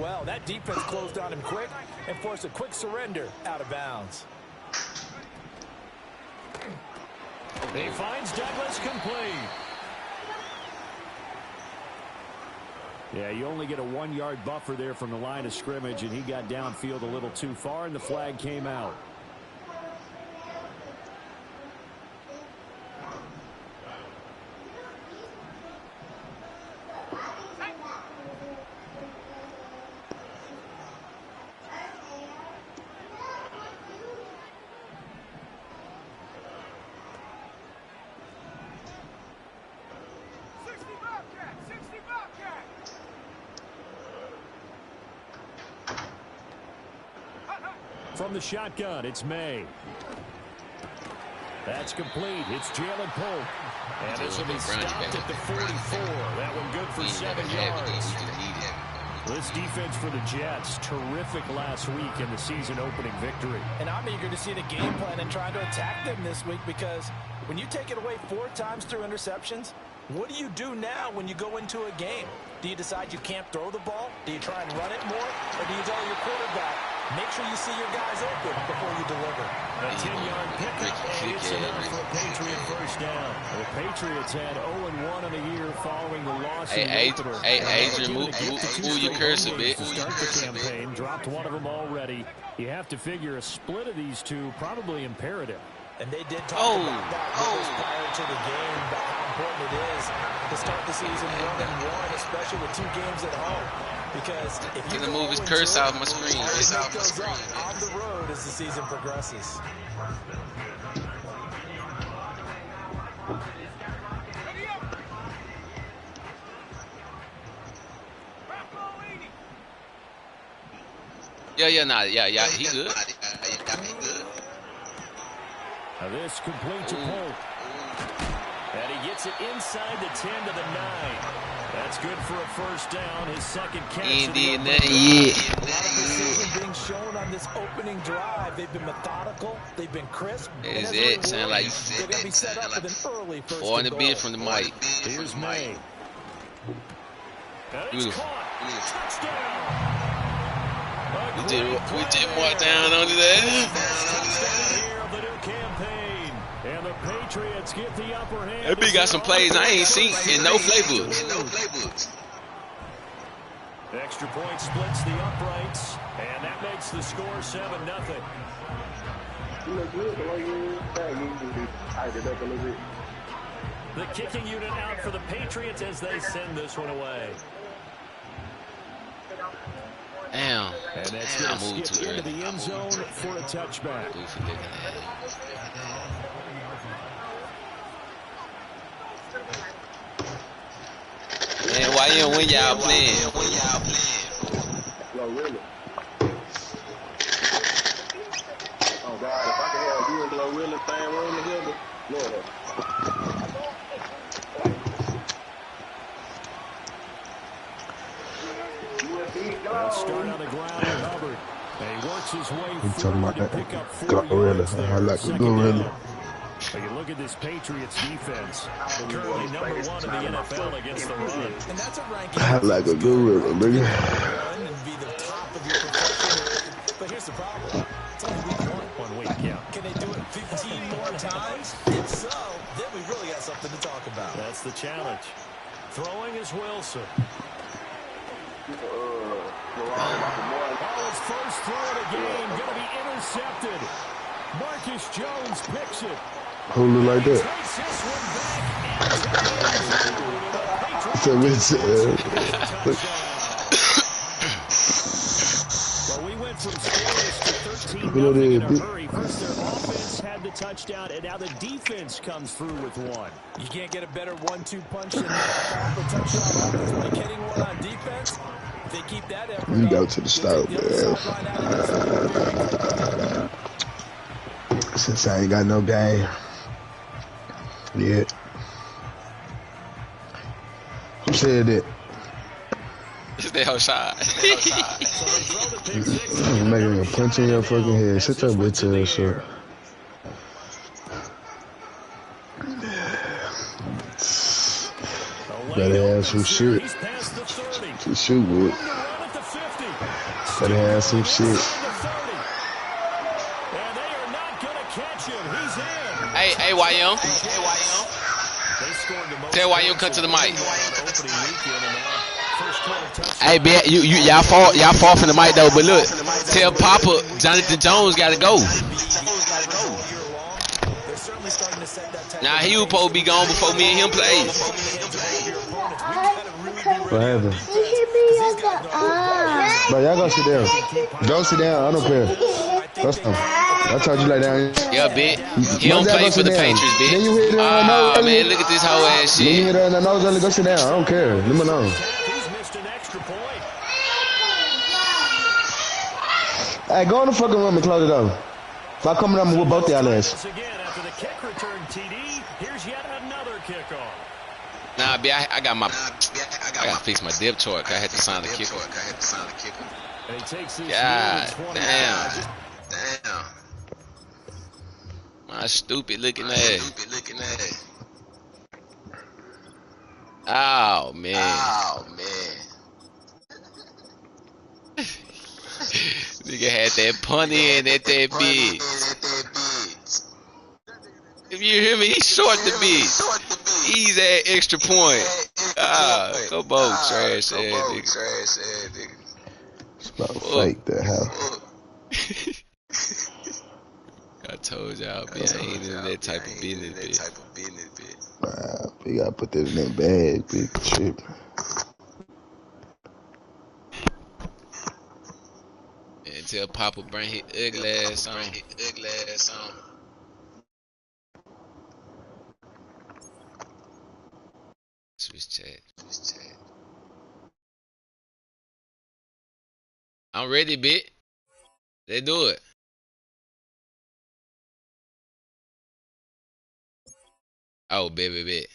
well. That defense closed on him quick and forced a quick surrender out of bounds. He finds Douglas complete. Yeah, you only get a 1-yard buffer there from the line of scrimmage, and he got downfield a little too far, and the flag came out. From the shotgun, it's May. That's complete. It's Jalen Polk. And this will be stopped at the 44. That one good for 7 yards. This defense for the Jets, terrific last week in the season-opening victory. And I'm eager to see the game plan and trying to attack them this week, because when you take it away 4 times through interceptions, what do you do now when you go into a game? Do you decide you can't throw the ball? Do you try and run it more? Or do you tell your quarterback, make sure you see your guys open before you deliver? A 10-yard pickup, and it's enough for a Patriot first down. The Patriots had 0-1 in the year following the loss in the opener. Hey, Adrian, move your curse a bit. To start the campaign, dropped one of them already. You have to figure a split of these two, probably imperative. And they did talk about that prior to the game, about how important it is to start the season 1-1, especially with 2 games at home. Because if you can move his curse out my screen. It's out my screen. On the road as the season progresses. Yeah, he good. Now this complete to Polk. And he gets it inside the 10 to the 9. That's good for a first down. His second catch. He ain't did nothing yet. A lot of precision being shown on this opening drive. They've been methodical. They've been crisp. Is it? Sound like they're going to be set up with an early first or in the bin from the mic. Here's May. Beautiful. Touchdown. We did more down on And the Patriots get the upper hand. That big got some plays I ain't seen in no playbooks. Extra point splits the uprights, and that makes the score 7-0. The kicking unit out for the Patriots as they send this one away. Damn. And that's going to skip into the end zone for a touchback. Man, why you when y'all playing? Oh God, if I can have you and Glorilla same room together, Lord. Let's start on the ground with Hubbard. And he works his way forward to pick up 4 yards there. I like the Gorilla. But you look at this Patriots defense, currently number 1 in the NFL against the run. And that's a ranking. I like a Gorilla, nigga. And be the top of your profession. But here's the problem. It's only week 1. 1 week, yeah. Can they do it 15 more times? If so, then we really got something to talk about. That's the challenge. Throwing is Wilson. His first throw of the game going to be intercepted. Marcus Jones picks it. Who look like that? Well, we went from scoreless to 13-0 in a hurry. First their offense had the touchdown, and now the defense comes through with 1. You can't get a better 1-2 punch than that. The touchdown offense by getting 1 on defense. They keep that effort. You go to the start, man. Since I ain't got no game yet. Who said that? It's their whole shot. You making a punch in your fucking head. Shut your bitch ass shit. Better have some shit to shoot with. But they had some shit. And they are not going to catch him. He's in. Hey, YM. Tell YM cut to the mic. Hey, man, y'all fall from the mic though. But look, tell Papa Jonathan Jones got to go. Now he was supposed to be gone before me and him played. What happened? But y'all go sit down. Go sit down. I don't care. Go sit down. I told you like that. Yeah, bitch. He don't play for the Patriots, bitch. Then you hit it on the nose. Ah, man, look at this whole ass shit. Then you hit it on the nose. Go sit down. I don't care. Leave me alone. Hey, go in the fucking room and close it up. If I come in, I'm gonna whip both y'all ass. Nah, B, I gotta fix my depth chart. I had to sign the kicker. God damn. My stupid looking ass. Oh man. Nigga had that punny in at that bitch. If you hear me, he's short the bitch. He's at extra point. Come on, trash ass nigga. It's about fake that house. I told y'all, man, I ain't in that type of business, bitch. Nah, we gotta put that in that bag, big trip. And tell Papa bring his ugly ass on. Switch chat. I'm ready, bitch. Let's do it. Oh, baby.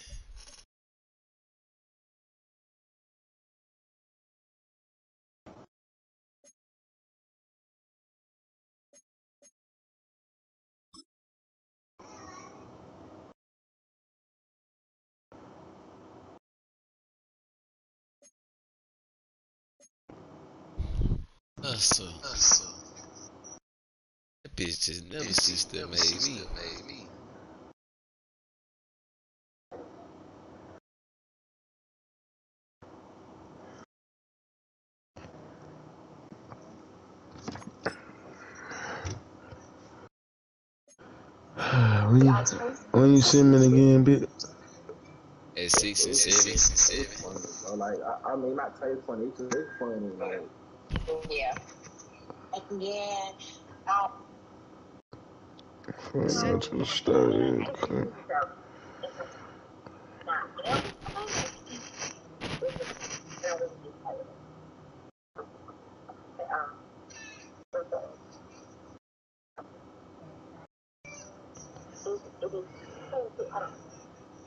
Hustle. That bitch just never ceased to amaze me. When you see me again, bitch? At 6 and 7. So like, I mean, not taste funny. It's just funny, like. Yeah. Again. Just started.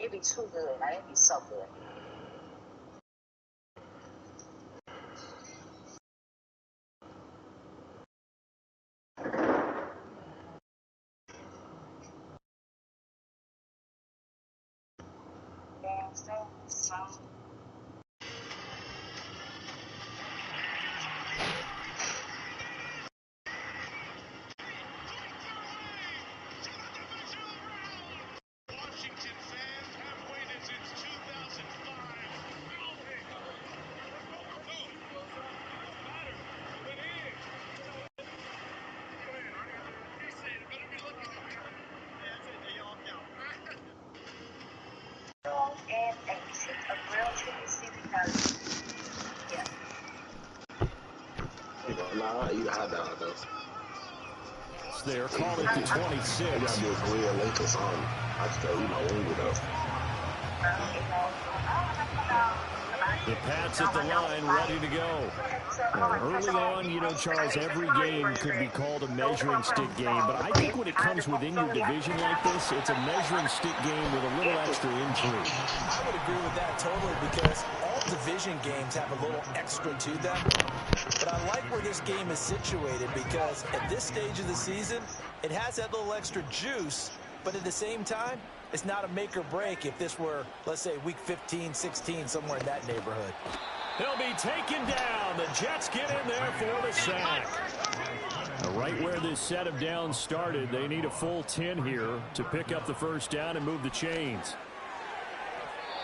It'd be too good. It'd be so good. Nah, eat a hot dog though. They're calling to 26. I gotta do a grill link or something. I just gotta eat my wing though. The Pats at the line, ready to go. Now, early on, you know, Charles, every game could be called a measuring stick game, but I think when it comes within your division like this, it's a measuring stick game with a little extra intrigue. I would agree with that totally, because all division games have a little extra to them. But I like where this game is situated, because at this stage of the season, it has that little extra juice, but at the same time, it's not a make or break if this were, let's say, week 15, 16, somewhere in that neighborhood. He'll be taken down. The Jets get in there for the sack. Right where this set of downs started, they need a full 10 here to pick up the first down and move the chains.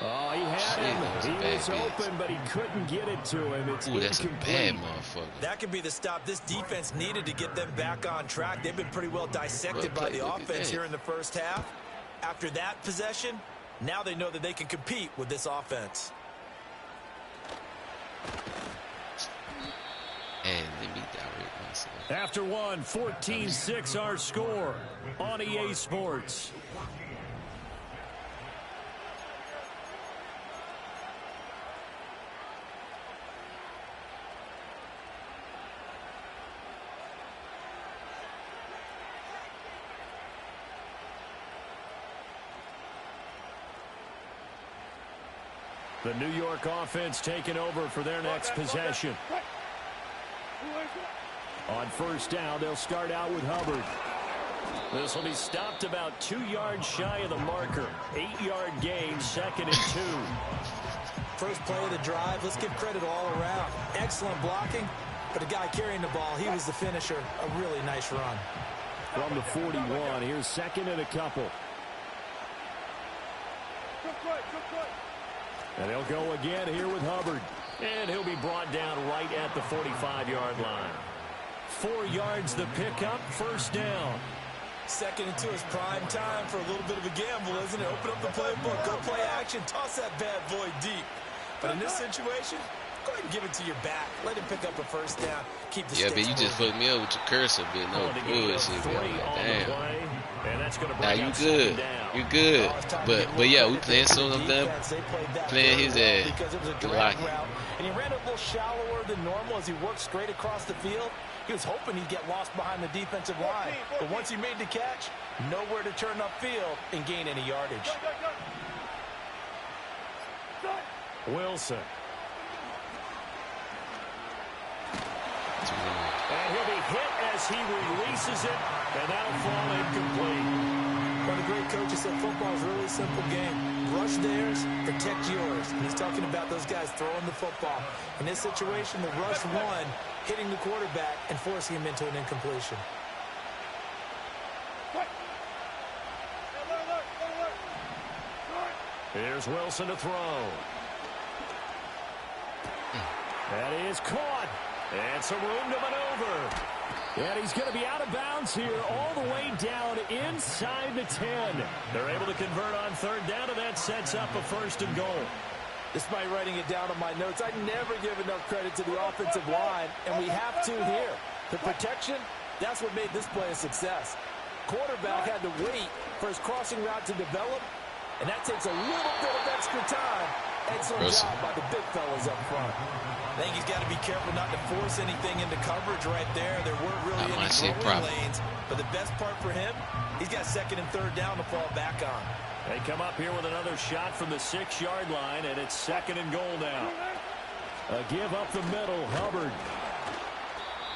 Oh, he had him. He was open, but he couldn't get it to him. It's that's a bad motherfucker. That could be the stop this defense needed to get them back on track. They've been pretty well dissected by the offense here in the first half. After that possession, now they know that they can compete with this offense. And they beat that myself. After one, 14-6 our score on EA Sports. The New York offense taking over for their next possession. On first down, they'll start out with Hubbard. This will be stopped about 2 yards shy of the marker. 8-yard gain, 2nd and 2. First play of the drive, let's give credit all around. Excellent blocking, but the guy carrying the ball, he was the finisher. A really nice run. From the 41, here's 2nd and a couple. And they'll go again here with Hubbard. And he'll be brought down right at the 45-yard line. 4 yards the pickup, first down. 2nd and 2 is prime time for a little bit of a gamble, isn't it? Open up the playbook, go play action, toss that bad boy deep. But in this situation, go ahead and give it to your back. Let him pick up a first down. Keep the but you just fucked me up with your cursor, bit. No bullshit, man. Damn. Now you good. You good. But yeah, we playing soon. I'm done playing his ass. Like and he ran a little shallower than normal as he worked straight across the field. He was hoping he'd get lost behind the defensive line. But once he made the catch, nowhere to turn upfield and gain any yardage. Wilson. And he'll be hit as he releases it, and that'll fall incomplete. One of the great coaches said football is a really simple game. Rush theirs, protect yours. And he's talking about those guys throwing the football. In this situation, the rush one, hitting the quarterback and forcing him into an incompletion. Here's Wilson to throw. That is caught. And some room to maneuver. And he's going to be out of bounds here all the way down inside the 10. They're able to convert on third down, and that sets up a 1st and goal. Despite writing it down on my notes, I never give enough credit to the offensive line, and we have to here. The protection, that's what made this play a success. Quarterback had to wait for his crossing route to develop, and that takes a little bit of extra time. Excellent job by the big fellas up front. I think he's got to be careful not to force anything into coverage right there. There weren't really any throwing lanes, but the best part for him, he's got 2nd and 3rd down to fall back on. They come up here with another shot from the 6-yard line, and it's 2nd and goal now. A give up the middle, Hubbard.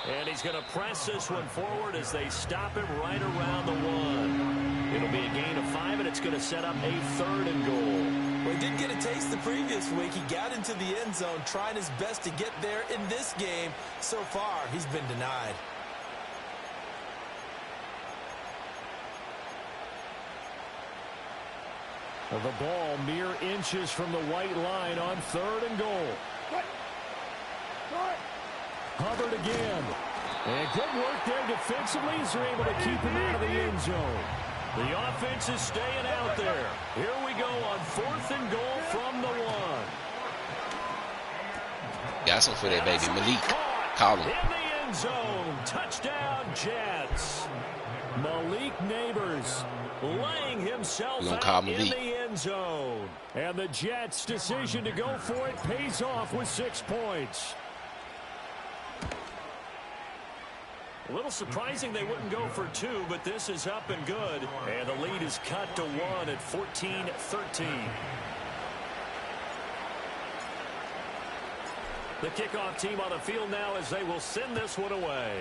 And he's going to press this one forward as they stop him right around the 1. It'll be a gain of 5, and it's going to set up a 3rd and goal. Well, he did get a taste the previous week. He got into the end zone, trying his best to get there in this game. So far, he's been denied. The ball mere inches from the white line on 3rd and goal. Hubbard again. And good work there defensively as they're able to keep him out of the end zone. The offense is staying out there. Here we go on 4th and goal from the 1. got some for that baby. Malik, call him. In the end zone. Touchdown, Jets. Malik Neighbors laying himself out in the end zone. And the Jets' decision to go for it pays off with 6 points. A little surprising they wouldn't go for 2, but this is up and good. And the lead is cut to 1 at 14-13. The kickoff team on the field now as they will send this one away.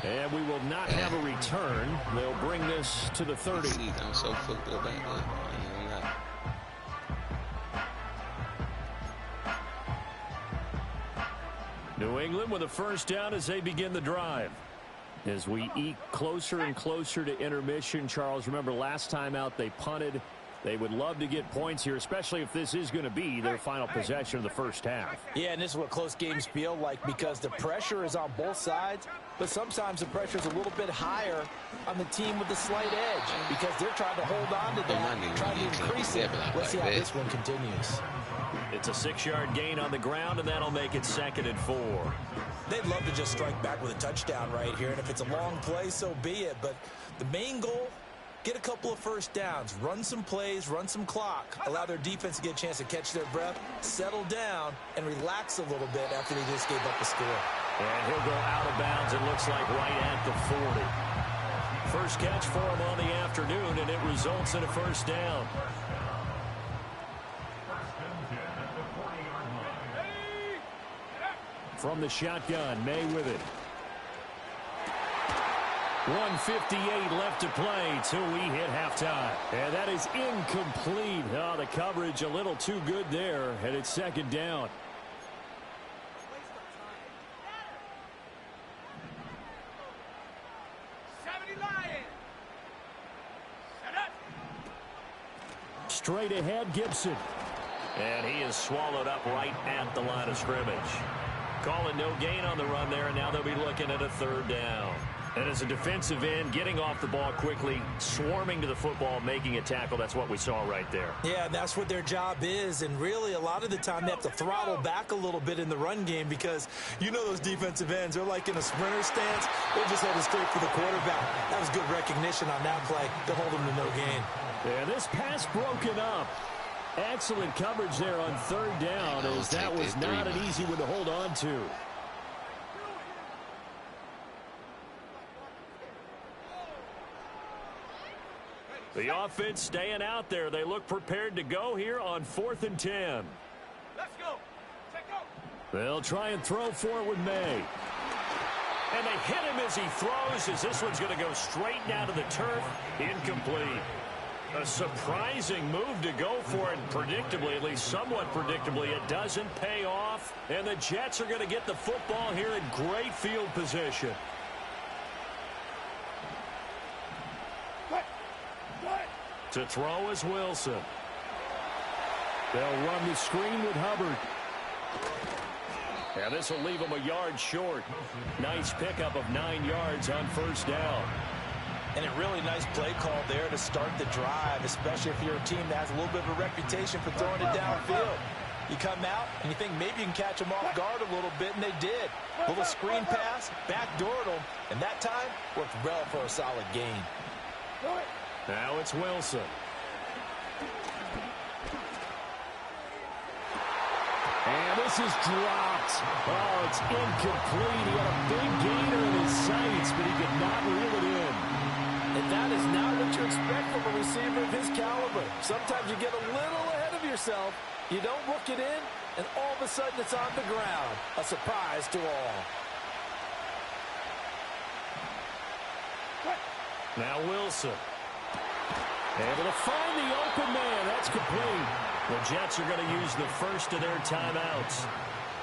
And we will not have a return. They'll bring this to the 30. I'm so fucked up back there. New England with a first down as they begin the drive. As we eke closer and closer to intermission, Charles, remember last time out they punted. They would love to get points here, especially if this is going to be their final possession of the first half. Yeah, and this is what close games feel like because the pressure is on both sides, but sometimes the pressure is a little bit higher on the team with the slight edge because they're trying to hold on to that, trying to increase it. Let's see how this one continues. It's a 6-yard gain on the ground, and that'll make it 2nd and 4. They'd love to just strike back with a touchdown right here, and if it's a long play, so be it. But the main goal, get a couple of first downs, run some plays, run some clock, allow their defense to get a chance to catch their breath, settle down, and relax a little bit after they just gave up a score. And he'll go out of bounds, it looks like right at the 40. First catch for him on the afternoon, and it results in a first down. From the shotgun, May with it. 1:58 left to play till we hit halftime. And that is incomplete. Oh, the coverage a little too good there, and it's 2nd down. Straight ahead, Gibson. And he is swallowed up right at the line of scrimmage. Calling no gain on the run there, and now they'll be looking at a 3rd down. And as a defensive end, getting off the ball quickly, swarming to the football, making a tackle, that's what we saw right there. Yeah, that's what their job is, and really a lot of the time they have to throttle back a little bit in the run game because you know those defensive ends, they're like in a sprinter stance. They're just headed straight for the quarterback. That was good recognition on that play to hold them to no gain. Yeah, this pass broken up. Excellent coverage there on 3rd down, as that was not an easy one to hold on to. The offense staying out there. They look prepared to go here on 4th and 10. Let's go. Take go. They'll try and throw for it with May. And they hit him as he throws, as this one's going to go straight down to the turf. Incomplete. A surprising move to go for it, predictably, at least somewhat predictably. It doesn't pay off, and the Jets are going to get the football here in great field position. To throw is Wilson. They'll run the screen with Hubbard. And this will leave him a yard short. Nice pickup of 9 yards on 1st down. And a really nice play call there to start the drive, especially if you're a team that has a little bit of a reputation for throwing it downfield. You come out and you think maybe you can catch them off guard a little bit, and they did. A little screen pass, backdoored them, and that time worked well for a solid gain. Now it's Wilson. And this is dropped. Oh, it's incomplete. He had a big gainer in his sights, but he could not reel it in. And that is not what you expect from a receiver of his caliber. Sometimes you get a little ahead of yourself. You don't look it in, and all of a sudden it's on the ground. A surprise to all. Now Wilson. Able to find the open man. That's complete. The Jets are going to use the first of their timeouts,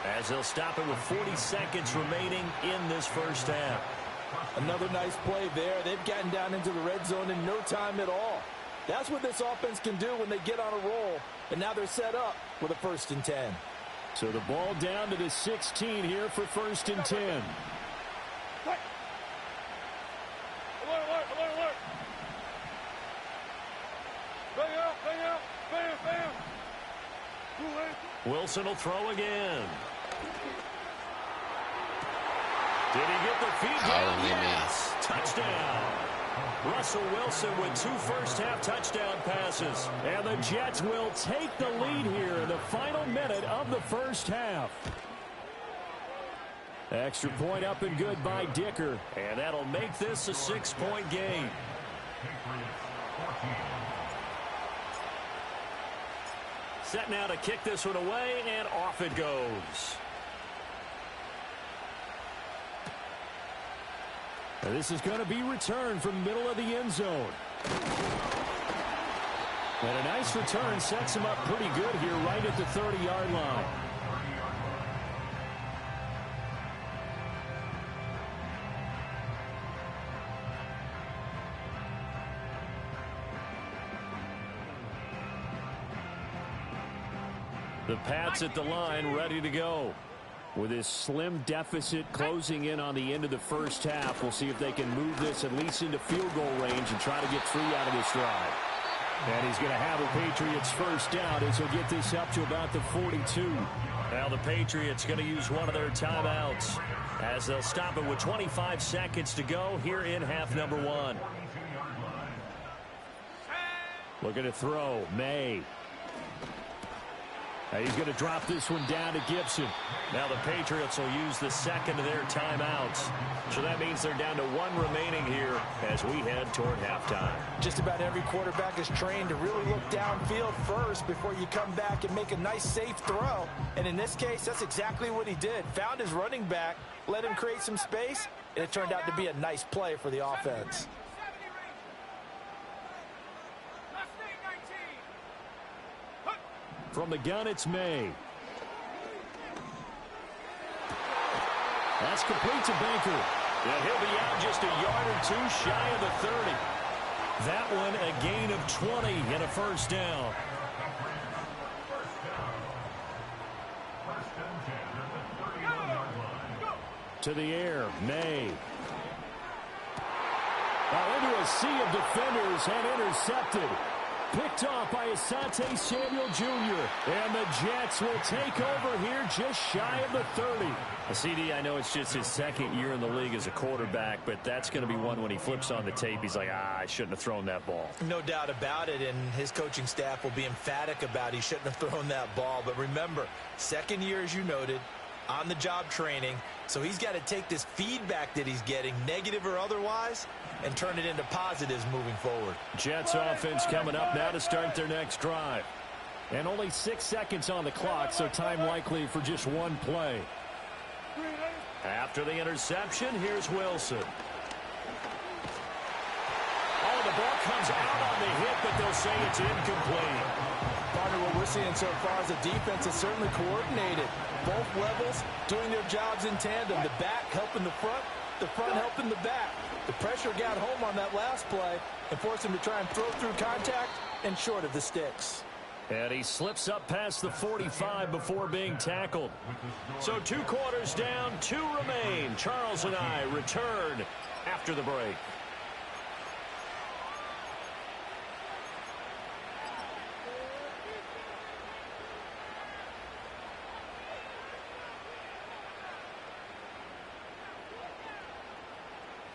as they'll stop it with 40 seconds remaining in this first half. Another nice play there. They've gotten down into the red zone in no time at all. That's what this offense can do when they get on a roll. And now they're set up with a 1st and 10. So the ball down to the 16 here for 1st and 10. Wilson will throw again. Did he get the feed? Yes. Touchdown. Russell Wilson with 2 first-half touchdown passes. And the Jets will take the lead here in the final minute of the first half. Extra point up and good by Dicker. And that'll make this a 6-point game. Set now to kick this one away, and off it goes. And this is going to be returned from the middle of the end zone. And a nice return sets him up pretty good here right at the 30-yard line. The Pats at the line, ready to go. With this slim deficit closing in on the end of the first half, we'll see if they can move this at least into field goal range and try to get 3 out of this drive. And he's going to have the Patriots first down as he'll get this up to about the 42. Now the Patriots going to use one of their timeouts as they'll stop it with 25 seconds to go here in half number 1. Looking to throw, May. He's going to drop this one down to Gibson. Now the Patriots will use the second of their timeouts. So that means they're down to 1 remaining here as we head toward halftime. Just about every quarterback is trained to really look downfield first before you come back and make a nice, safe throw. And in this case, that's exactly what he did. Found his running back, let him create some space, and it turned out to be a nice play for the offense. From the gun, it's May. That's complete to Baker. And he'll be out just a yard or 2 shy of the 30. That one a gain of 20 and a first down. To the air, May. Into a sea of defenders and intercepted. Picked off by Asante Samuel Jr. And the Jets will take over here just shy of the 30. CD, I know it's just his second year in the league as a quarterback, but that's going to be one when he flips on the tape. He's like, I shouldn't have thrown that ball. No doubt about it, and his coaching staff will be emphatic about he shouldn't have thrown that ball. But remember, second year, as you noted, on-the-job training. So he's got to take this feedback that he's getting, negative or otherwise, and turn it into positives moving forward. Jets offense coming up now to start their next drive. And only 6 seconds on the clock, so time likely for just 1 play. After the interception, here's Wilson. Oh, the ball comes out on the hit, but they'll say it's incomplete. Partner, what we're seeing so far is the defense is certainly coordinated. Both levels doing their jobs in tandem. The back helping the front helping the back. The pressure got home on that last play and forced him to try and throw through contact and short of the sticks. And he slips up past the 45 before being tackled. So 2 quarters down, 2 remain. Charles and I return after the break.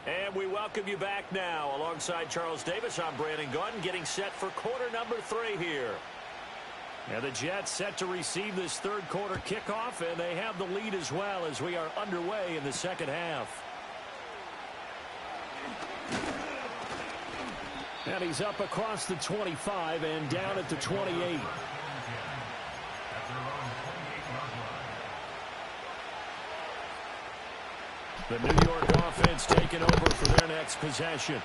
And we welcome you back now. Alongside Charles Davis, I'm Brandon Gunn, getting set for quarter number 3 here. And the Jets set to receive this third quarter kickoff, and they have the lead as well as we are underway in the second half. And he's up across the 25 and down at the 28. The New York offense taking over for their next possession.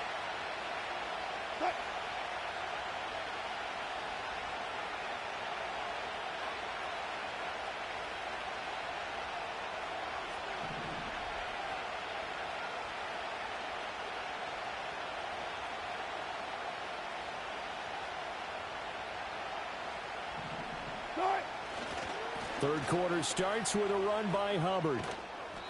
Third quarter starts with a run by Hubbard.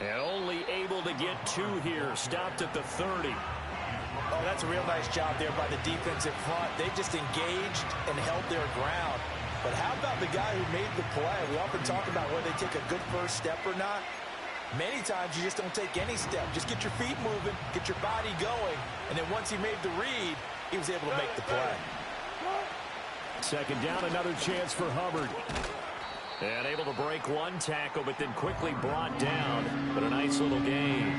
And only able to get 2 here. Stopped at the 30. Oh, that's a real nice job there by the defensive front. They just engaged and held their ground. But how about the guy who made the play? We often talk about whether they take a good first step or not. Many times you just don't take any step. Just get your feet moving, get your body going. And then once he made the read, he was able to make the play. Second down, another chance for Hubbard. And able to break 1 tackle, but then quickly brought down. But a nice little gain.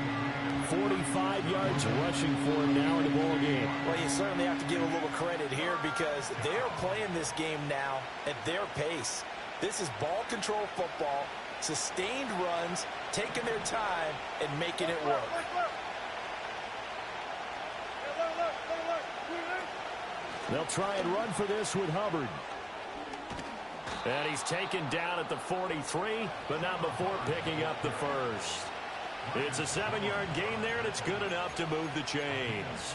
45 yards rushing for him now in the ball game. Well, you certainly have to give a little credit here because they're playing this game now at their pace. This is ball control football, sustained runs, taking their time, and making it work. They'll try and run for this with Hubbard. And he's taken down at the 43, but not before picking up the first. It's a 7-yard gain there, and it's good enough to move the chains.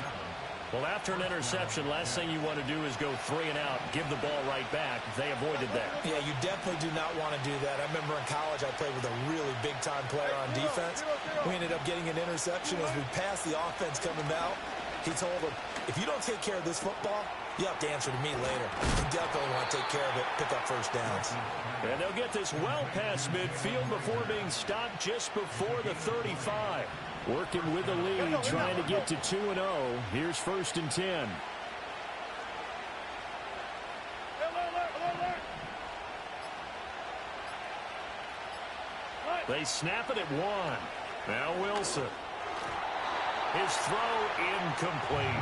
Well, after an interception, last thing you want to do is go 3 and out, give the ball right back. They avoided that. Yeah, you definitely do not want to do that. I remember in college I played with a really big-time player on defense. We ended up getting an interception as we passed the offense coming out. He told him, if you don't take care of this football, you have to answer to me later. You definitely want to take care of it, pick up first downs. And they'll get this well past midfield before being stopped just before the 35. Working with the lead, trying to get to 2-0. Here's 1st and 10. They snap it at 1. Now Wilson. His throw incomplete.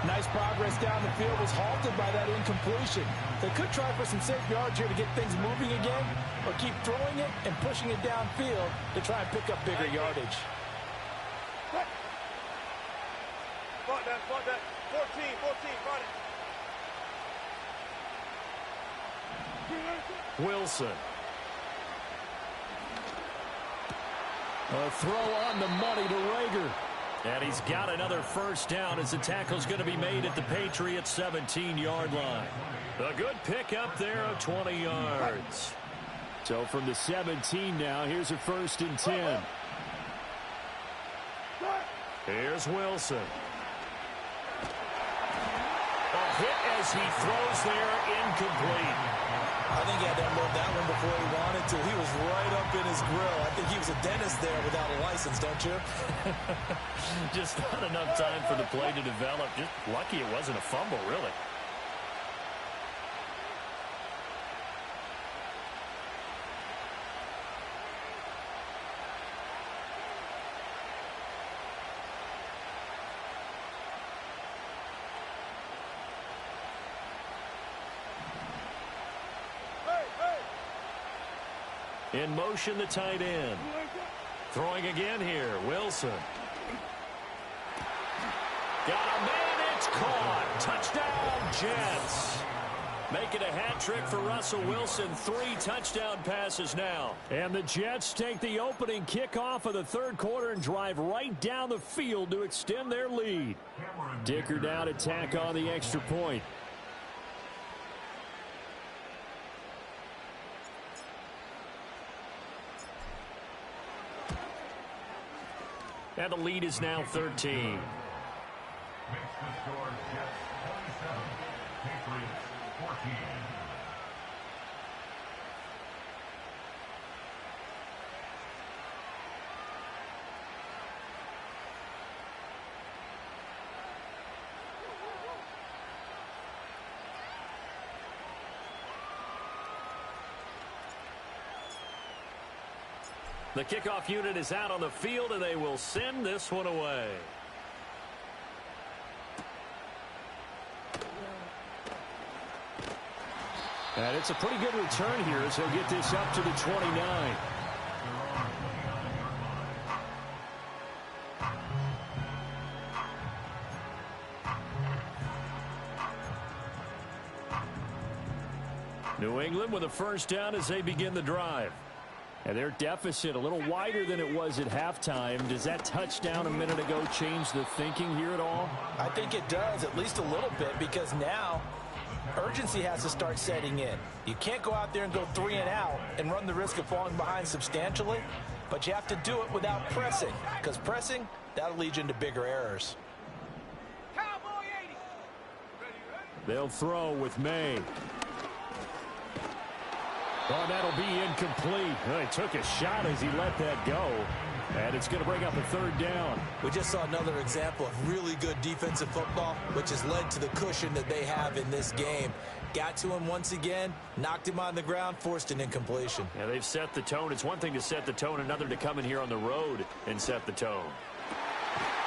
Nice progress down the field, was halted by that incompletion. They could try for some safe yards here to get things moving again, or keep throwing it and pushing it downfield to try and pick up bigger yardage. Spot that. 14, got it. Wilson. A throw on the money to Rager. And he's got another first down as the tackle's going to be made at the Patriots' 17-yard line. A good pickup there of 20 yards. So from the 17 now, here's a 1st and 10. Here's Wilson. A hit as he throws there, incomplete. I think he had to unload that one before he wanted to. He was right up in his grill. I think he was a dentist there without a license, don't you? Just not enough time for the play to develop. Just lucky it wasn't a fumble, really. In motion, the tight end. Throwing again here, Wilson. Got a man, it's caught. Touchdown, Jets. Making a hat trick for Russell Wilson. 3 touchdown passes now. And the Jets take the opening kickoff of the 3rd quarter and drive right down the field to extend their lead. Dicker down to tack on the extra point. And the lead is now 13. The kickoff unit is out on the field, and they will send this one away. And it's a pretty good return here as he'll get this up to the 29. New England with a first down as they begin the drive. And their deficit a little wider than it was at halftime. Does that touchdown a minute ago change the thinking here at all? I think it does, at least a little bit, because now urgency has to start setting in. You can't go out there and go 3 and out and run the risk of falling behind substantially, but you have to do it without pressing, because pressing, that'll lead you into bigger errors. Cowboy 80. They'll throw with May. Oh, that'll be incomplete. Well, he took a shot as he let that go. And it's going to bring up a 3rd down. We just saw another example of really good defensive football, which has led to the cushion that they have in this game. Got to him once again, knocked him on the ground, forced an incompletion. Yeah, they've set the tone. It's one thing to set the tone, another to come in here on the road and set the tone.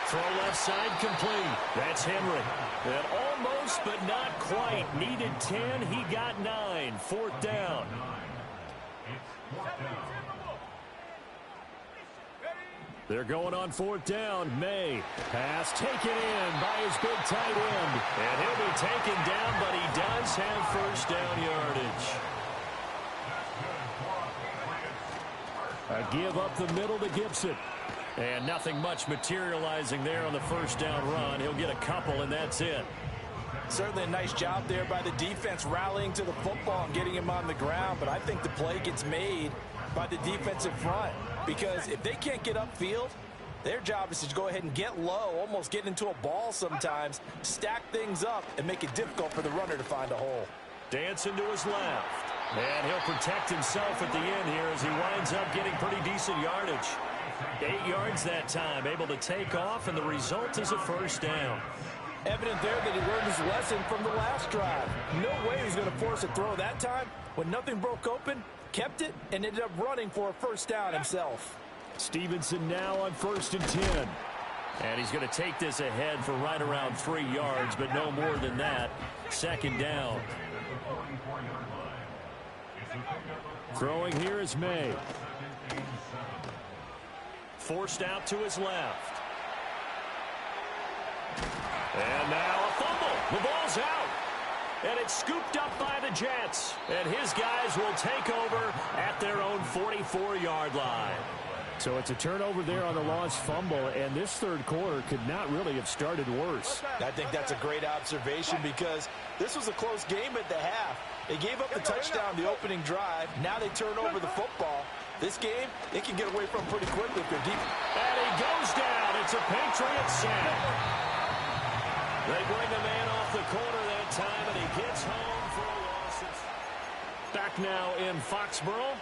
Throw left side complete. That's Henry. And almost, but not quite. Needed 10. He got 9. 4th down. They're going on 4th down. May. Pass taken in by his big tight end. And he'll be taken down, but he does have first down yardage. A give up the middle to Gibson. And nothing much materializing there on the first down run. He'll get a couple, and that's it. Certainly a nice job there by the defense rallying to the football and getting him on the ground. But I think the play gets made by the defensive front, because if they can't get upfield, their job is to go ahead and get low, almost get into a ball sometimes, stack things up, and make it difficult for the runner to find a hole. Dancing to his left. And he'll protect himself at the end here as he winds up getting pretty decent yardage. 8 yards that time, able to take off, and the result is a first down. Evident there that he learned his lesson from the last drive. No way he was going to force a throw that time. When nothing broke open, kept it, and ended up running for a first down himself. Stevenson now on 1st and 10. And he's going to take this ahead for right around 3 yards, but no more than that. 2nd down. Throwing here is May. Forced out to his left. And now a fumble. The ball's out. And it's scooped up by the Jets. And his guys will take over at their own 44-yard line. So it's a turnover there on the lost fumble, and this third quarter could not really have started worse. I think that's a great observation, because this was a close game at the half. They gave up the touchdown the opening drive. Now they turn over the football. This game, they can get away from pretty quickly if they're deep. And he goes down. It's a Patriot sack. They bring the man off the corner that time, and he gets home for a loss. Back now in Foxborough.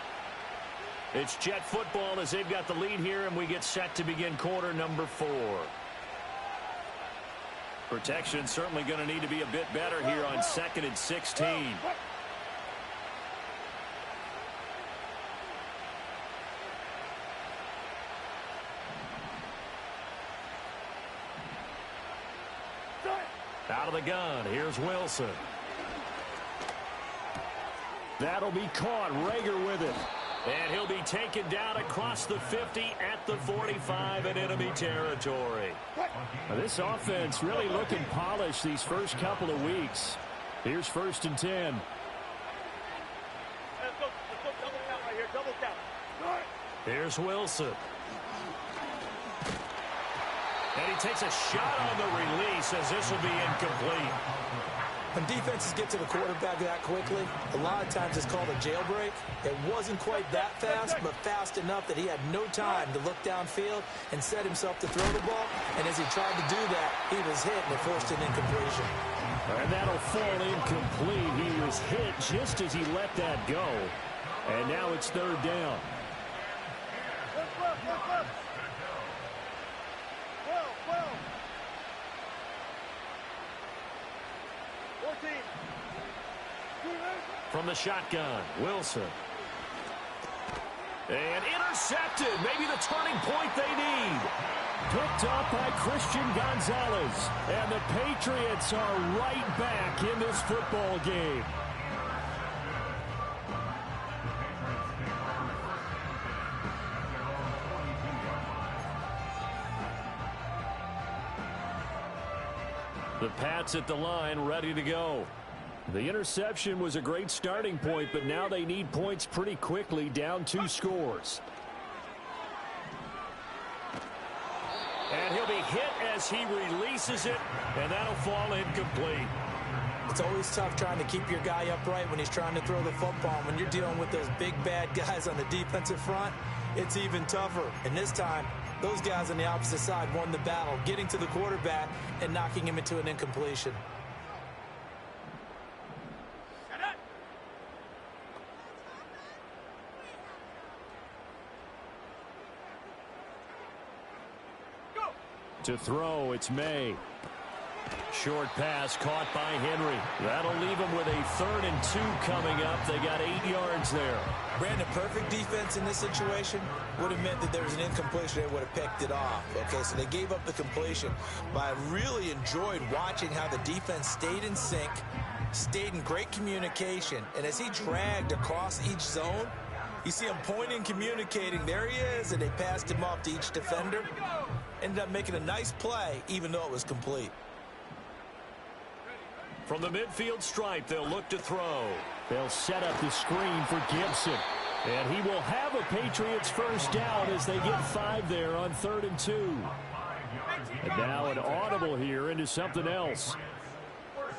It's Jet football as they've got the lead here, and we get set to begin quarter number 4. Protection certainly going to need to be a bit better here on 2nd and 16. Out of the gun, here's Wilson. That'll be caught. Rager with it. And he'll be taken down across the 50 at the 45 in enemy territory. Now, this offense really looking polished these first couple of weeks. Here's 1st and 10. Let's go double count right here, double count. Here's Wilson. And he takes a shot on the release as this will be incomplete. When defenses get to the quarterback that quickly, a lot of times it's called a jailbreak. It wasn't quite that fast, but fast enough that he had no time to look downfield and set himself to throw the ball. And as he tried to do that, he was hit and it forced an incompletion. And that'll fall incomplete. He was hit just as he let that go. And now it's 3rd down. From the shotgun, Wilson. And intercepted. Maybe the turning point they need. Picked up by Christian Gonzalez. And the Patriots are right back in this football game. The Pats at the line, ready to go. The interception was a great starting point, but now they need points pretty quickly, down 2 scores. And he'll be hit as he releases it, and that'll fall incomplete. It's always tough trying to keep your guy upright when he's trying to throw the football. When you're dealing with those big, bad guys on the defensive front, it's even tougher. And this time, those guys on the opposite side won the battle, getting to the quarterback and knocking him into an incompletion. To throw, it's May. Short pass caught by Henry. That'll leave them with a 3rd and 2 coming up. They got 8 yards there. Brandon, perfect defense in this situation would have meant that there was an incompletion. They would have picked it off. Okay, so they gave up the completion. But I really enjoyed watching how the defense stayed in sync, stayed in great communication. And as he dragged across each zone, you see him pointing, communicating. There he is, and they passed him off to each defender. Ended up making a nice play, even though it was complete. From the midfield stripe, they'll look to throw. They'll set up the screen for Gibson. And he will have a Patriots first down as they get 5 there on 3rd and 2. And now an audible here into something else. First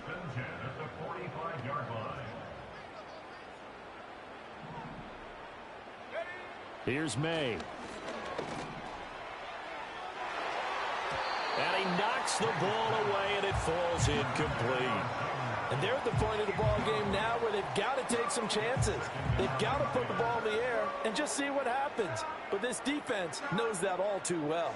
and 10 at the 45-yard line. Here's May. And he knocks the ball away, and it falls incomplete. And they're at the point of the ball game now where they've got to take some chances. They've got to put the ball in the air and just see what happens. But this defense knows that all too well.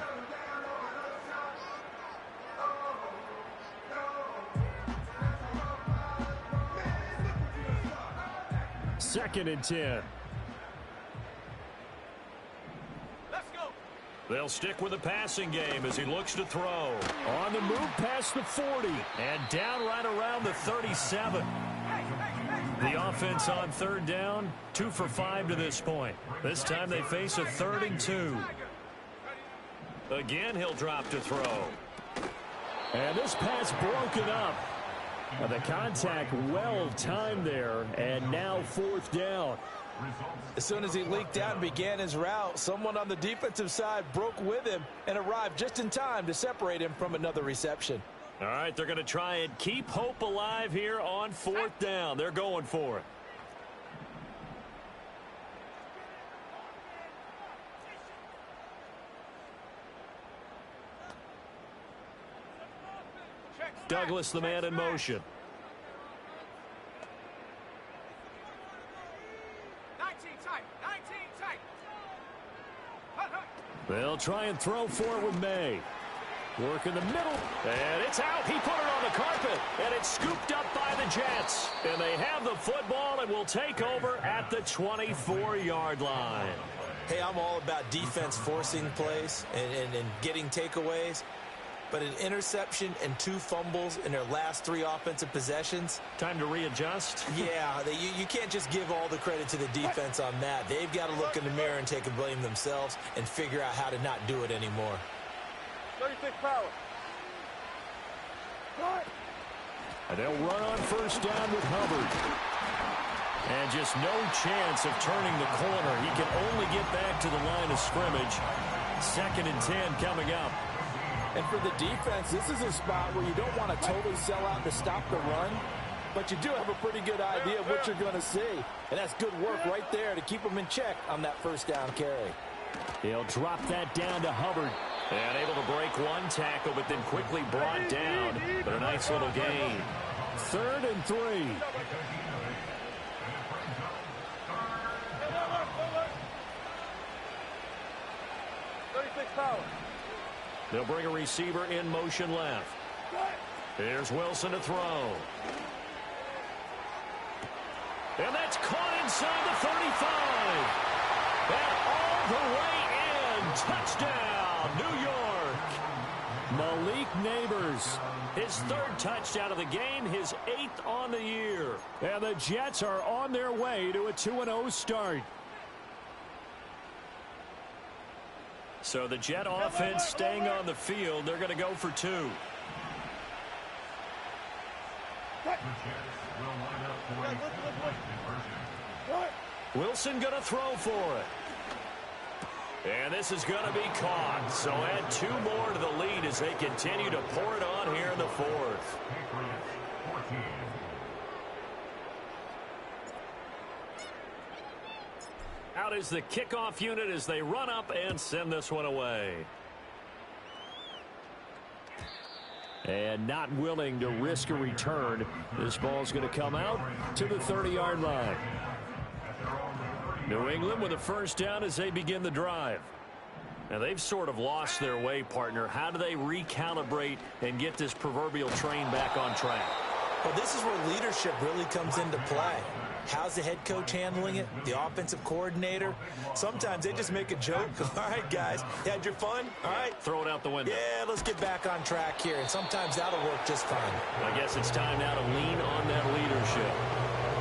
Second and 10. They'll stick with the passing game as he looks to throw. On the move past the 40 and down right around the 37. The offense on 3rd down, 2 for 5 to this point. This time they face a 3rd and 2. Again, he'll drop to throw. And this pass broken up. The contact well timed there, and now 4th down. As soon as he leaked out and began his route, someone on the defensive side broke with him and arrived just in time to separate him from another reception. All right, they're going to try and keep hope alive here on 4th down. They're going for it. Douglas, the man in motion. They'll try and throw for it with May. Work in the middle. And it's out. He put it on the carpet. And it's scooped up by the Jets. And they have the football and will take over at the 24-yard line. Hey, I'm all about defense forcing plays and getting takeaways. But an interception and 2 fumbles in their last 3 offensive possessions. Time to readjust? Yeah, you can't just give all the credit to the defense on that. They've got to look in the mirror and take a blame themselves and figure out how to not do it anymore. 36 power. And they'll run on 1st down with Hubbard. And just no chance of turning the corner. He can only get back to the line of scrimmage. 2nd and 10 coming up. And for the defense, this is a spot where you don't want to totally sell out to stop the run, but you do have a pretty good idea of what you're going to see. And that's good work right there to keep them in check on that 1st down carry. He'll drop that down to Hubbard. And able to break 1 tackle, but then quickly brought down. But a nice little gain. 3rd and 3. 36 power. They'll bring a receiver in motion left. Here's Wilson to throw. And that's caught inside the 35. And all the way in. Touchdown, New York. Malik Neighbors, his 3rd touchdown of the game, his 8th on the year. And the Jets are on their way to a 2-0 start. So the Jet offense staying on the field. They're going to go for 2. Wilson going to throw for it. And this is going to be caught. So add 2 more to the lead as they continue to pour it on here in the 4th. Out is the kickoff unit as they run up and send this one away. And not willing to risk a return. This ball's going to come out to the 30-yard line. New England with a 1st down as they begin the drive. Now they've sort of lost their way, partner. How do they recalibrate and get this proverbial train back on track? Well, this is where leadership really comes into play. How's the head coach handling it? The offensive coordinator? Sometimes they just make a joke. All right, guys, you had your fun? All right. Throw it out the window. Yeah, let's get back on track here. And sometimes that'll work just fine. I guess it's time now to lean on that leadership.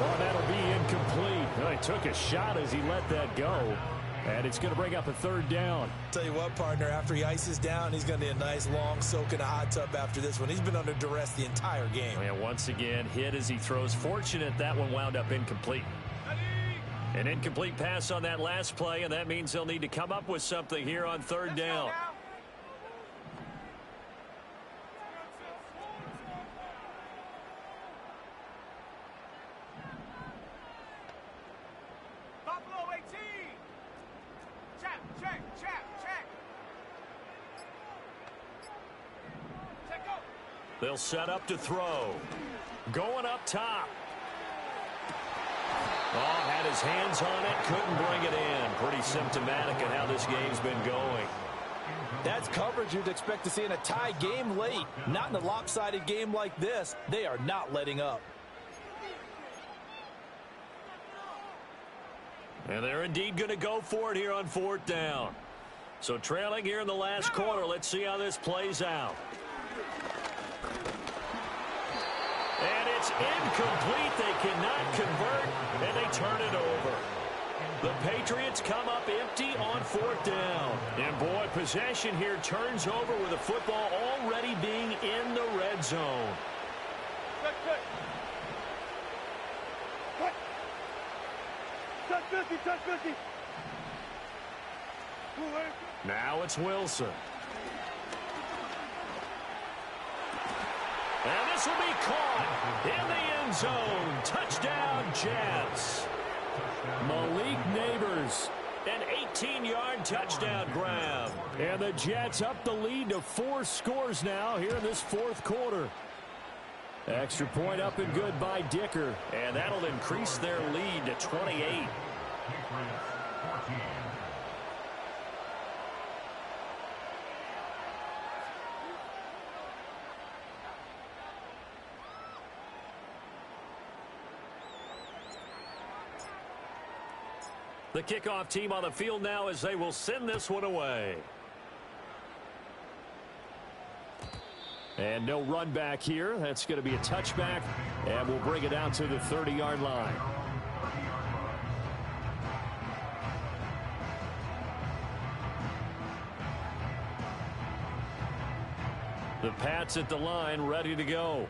Well, that'll be incomplete. Well, he took a shot as he let that go. And it's going to bring up a third down. Tell you what, partner, after he ices down, he's going to need a nice long soak in a hot tub after this one. He's been under duress the entire game. And once again, hit as he throws. Fortunate that one wound up incomplete. An incomplete pass on that last play, and that means they'll need to come up with something here on third down. They'll set up to throw. Going up top. Oh, had his hands on it, couldn't bring it in. Pretty symptomatic of how this game's been going. That's coverage you'd expect to see in a tie game late. Not in a lopsided game like this. They are not letting up. And they're indeed going to go for it here on fourth down. So trailing here in the last quarter. Let's see how this plays out. And it's incomplete. They cannot convert, and they turn it over. The Patriots come up empty on fourth down. And, boy, possession here turns over with the football already being in the red zone. Touch 50, touch 50. Now it's Wilson. And this will be caught in the end zone. Touchdown, Jets. Malik Neighbors, an 18-yard touchdown grab. And the Jets up the lead to 4 scores now here in this fourth quarter. Extra point up and good by Dicker. And that'll increase their lead to 28. The kickoff team on the field now as they will send this one away. And no run back here. That's going to be a touchback, and we'll bring it out to the 30-yard line. The Pats at the line, ready to go.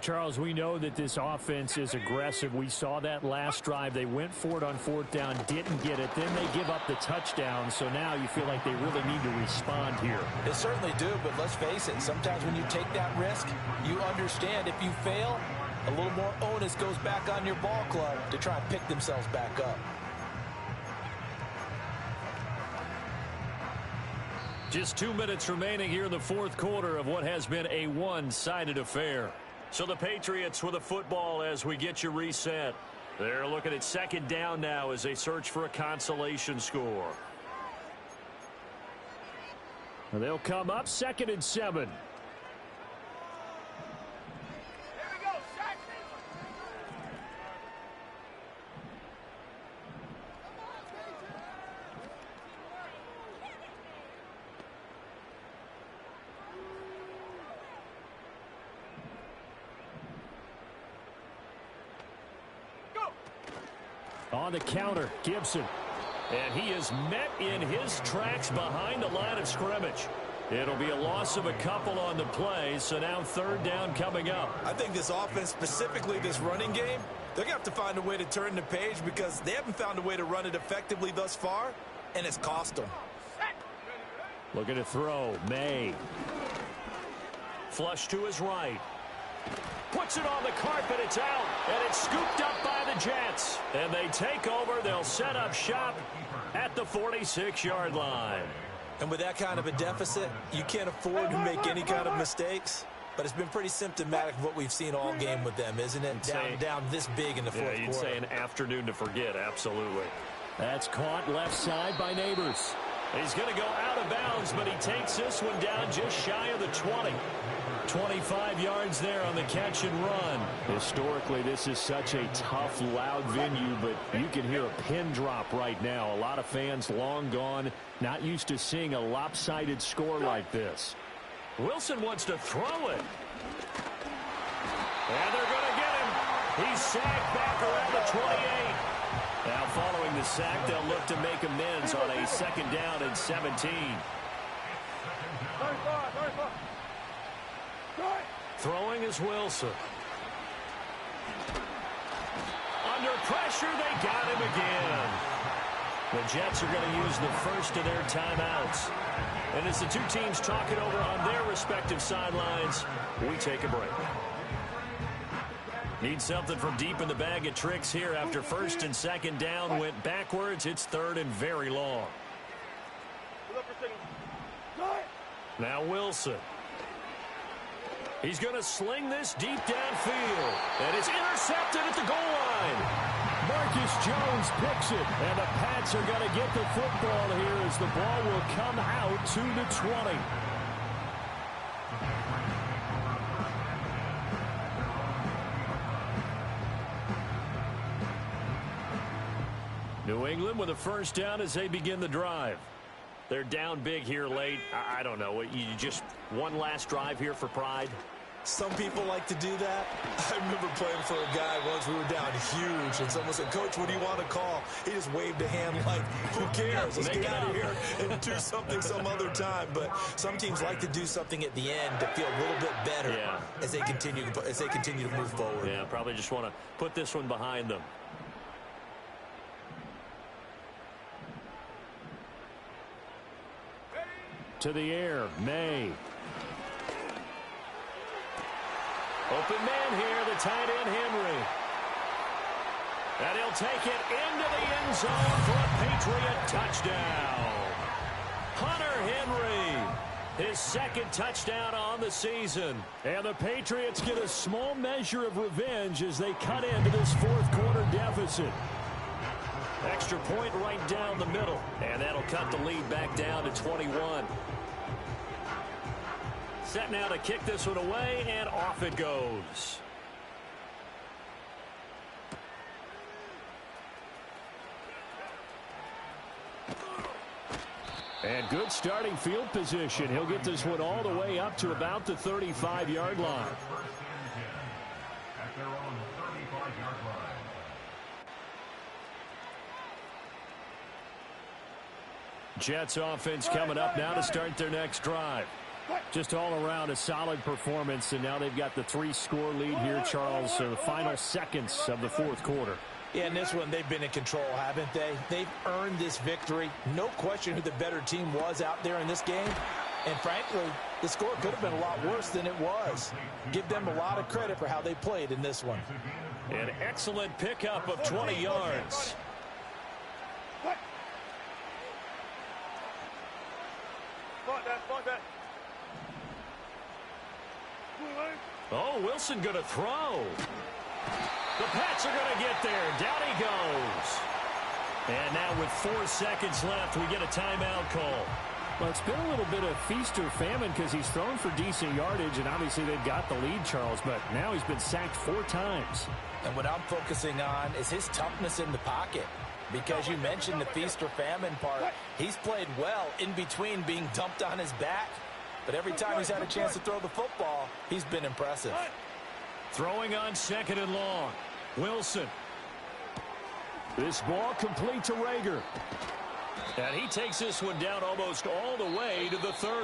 Charles, we know that this offense is aggressive. We saw that last drive. They went for it on fourth down, didn't get it. Then they give up the touchdown. So now you feel like they really need to respond here. They certainly do, but let's face it. Sometimes when you take that risk, you understand if you fail, a little more onus goes back on your ball club to try and pick themselves back up. Just 2 minutes remaining here in the fourth quarter of what has been a one-sided affair. So the Patriots with the football as we get you reset. They're looking at second down now as they search for a consolation score. They'll come up 2nd and 7. On the counter, Gibson. And he is met in his tracks behind the line of scrimmage. It'll be a loss of a couple on the play, so now third down coming up. I think this offense, specifically this running game, they're going to have to find a way to turn the page because they haven't found a way to run it effectively thus far, and it's cost them. Looking to throw, May. Flush to his right. Puts it on the carpet, it's out, and it's scooped up by the Jets. And they take over, they'll set up shop at the 46-yard line. And with that kind of a deficit, you can't afford to make any kind of mistakes. But it's been pretty symptomatic of what we've seen all game with them, isn't it? Down this big in the fourth quarter. You'd say an afternoon to forget, absolutely. That's caught left side by Neighbors. He's going to go out of bounds, but he takes this one down just shy of the 20. 25 yards there on the catch and run. Historically, this is such a tough, loud venue, but you can hear a pin drop right now. A lot of fans long gone, not used to seeing a lopsided score like this. Wilson wants to throw it. And they're going to get him. He's sacked back around the 28. Now following the sack, they'll look to make amends on a 2nd down and 17. Throwing is Wilson. Under pressure, they got him again. The Jets are going to use the first of their timeouts. And as the two teams talk it over on their respective sidelines, we take a break. Need something from deep in the bag of tricks here after 1st and 2nd down went backwards. It's 3rd and very long. Now Wilson. He's going to sling this deep downfield. And it's intercepted at the goal line. Marcus Jones picks it. And the Pats are going to get the football here as the ball will come out to the 20. New England with a 1st down as they begin the drive. They're down big here late. I don't know. You just one last drive here for pride? Some people like to do that. I remember playing for a guy once. We were down huge, and someone said, "Coach, what do you want to call?" He just waved a hand like, "Who cares? Let's get out of here and do something some other time." But some teams like to do something at the end to feel a little bit better as they continue to move forward. Yeah, probably just want to put this one behind them. To the air, May. Open man here, the tight end, Henry. And he'll take it into the end zone for a Patriot touchdown. Hunter Henry, his 2nd touchdown on the season. And the Patriots get a small measure of revenge as they cut into this 4th quarter deficit. Extra point right down the middle. And that'll cut the lead back down to 21. Set now to kick this one away, and off it goes. And good starting field position. He'll get this one all the way up to about the 35-yard line. At their own 35-yard line. Jets offense coming up now to start their next drive. Just all around a solid performance, and now they've got the 3-score lead here, Charles, so the final seconds of the 4th quarter. Yeah, in this one, they've been in control, haven't they? They've earned this victory. No question who the better team was out there in this game. And frankly, the score could have been a lot worse than it was. Give them a lot of credit for how they played in this one. An excellent pickup of 20 yards. Oh, Wilson going to throw. The Pats are going to get there. Down he goes. And now with 4 seconds left, we get a timeout call. Well, it's been a little bit of feast or famine because he's thrown for decent yardage, and obviously they've got the lead, Charles, but now he's been sacked 4 times. And what I'm focusing on is his toughness in the pocket. Because you mentioned the feast or famine part. He's played well in between being dumped on his back. But every time he's had a chance to throw the football, he's been impressive. Throwing on 2nd and long. Wilson. This ball complete to Rager. And he takes this one down almost all the way to the 30.